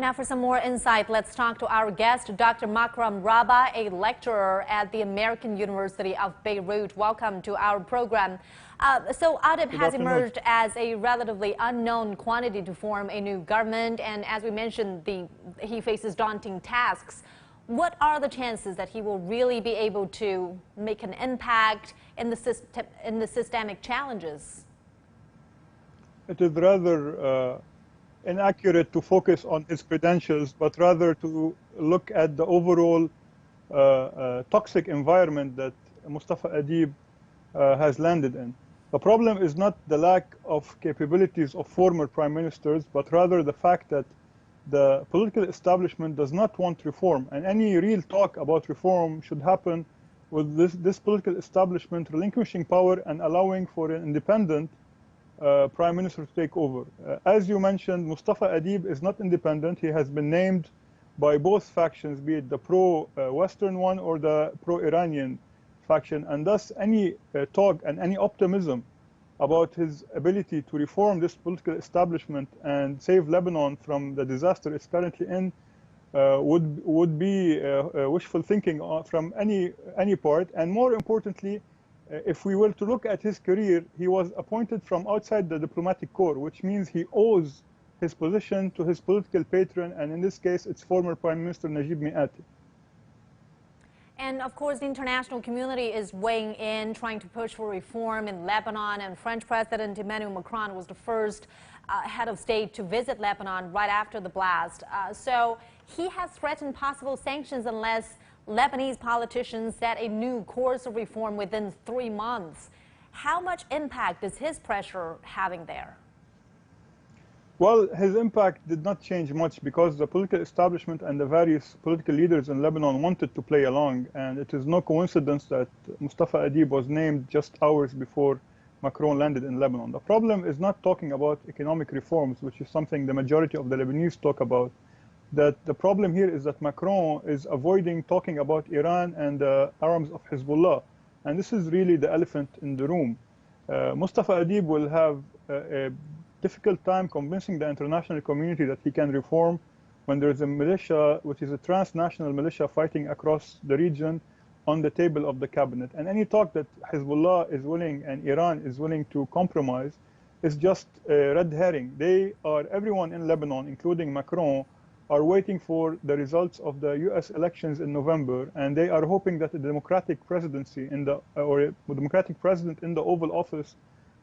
Now for some more insight, let's talk to our guest, Dr. Makram Rabah, a lecturer at the American University of Beirut. Welcome to our program. So Adib has emerged as a relatively unknown quantity to form a new government, and as we mentioned, he faces daunting tasks. What are the chances that he will really be able to make an impact in the systemic challenges? It is rather inaccurate to focus on his credentials, but rather to look at the overall toxic environment that Mustafa Adib has landed in. The problem is not the lack of capabilities of former prime ministers, but rather the fact that the political establishment does not want reform, and any real talk about reform should happen with this political establishment relinquishing power and allowing for an independent prime minister to take over. As you mentioned, Mustafa Adib is not independent. He has been named by both factions, be it the pro-Western one or the pro-Iranian faction, and thus any talk and any optimism about his ability to reform this political establishment and save Lebanon from the disaster it's currently in would be wishful thinking from any part. And more importantly, if we were to look at his career, he was appointed from outside the diplomatic corps, which means he owes his position to his political patron, and in this case, it's former Prime Minister Najib Mikati. And of course, the international community is weighing in, trying to push for reform in Lebanon, and French President Emmanuel Macron was the first head of state to visit Lebanon right after the blast. So he has threatened possible sanctions unless Lebanese politicians set a new course of reform within 3 months. How much impact is his pressure having there? Well, his impact did not change much because the political establishment and the various political leaders in Lebanon wanted to play along, and it is no coincidence that Mustafa Adib was named just hours before Macron landed in Lebanon. The problem is not talking about economic reforms, which is something the majority of the Lebanese talk about. That the problem here is that Macron is avoiding talking about Iran and the arms of Hezbollah. And this is really the elephant in the room. Mustafa Adib will have a difficult time convincing the international community that he can reform when there is a militia, which is a transnational militia fighting across the region, on the table of the cabinet. And any talk that Hezbollah is willing and Iran is willing to compromise is just a red herring. Everyone in Lebanon, including Macron, are waiting for the results of the U.S. elections in November, and they are hoping that a democratic presidency or a democratic president in the Oval Office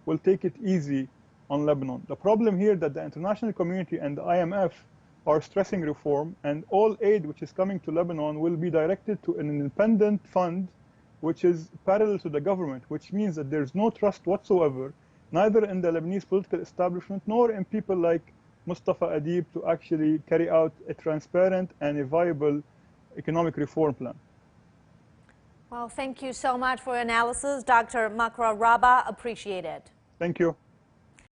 will take it easy on Lebanon. The problem here is that the international community and the IMF are stressing reform, and all aid which is coming to Lebanon will be directed to an independent fund which is parallel to the government, which means that there's no trust whatsoever, neither in the Lebanese political establishment nor in people like Mustafa Adib to actually carry out a transparent and a viable economic reform plan. Well, thank you so much for your analysis, Dr. Makram Rabah. Appreciate it. Thank you.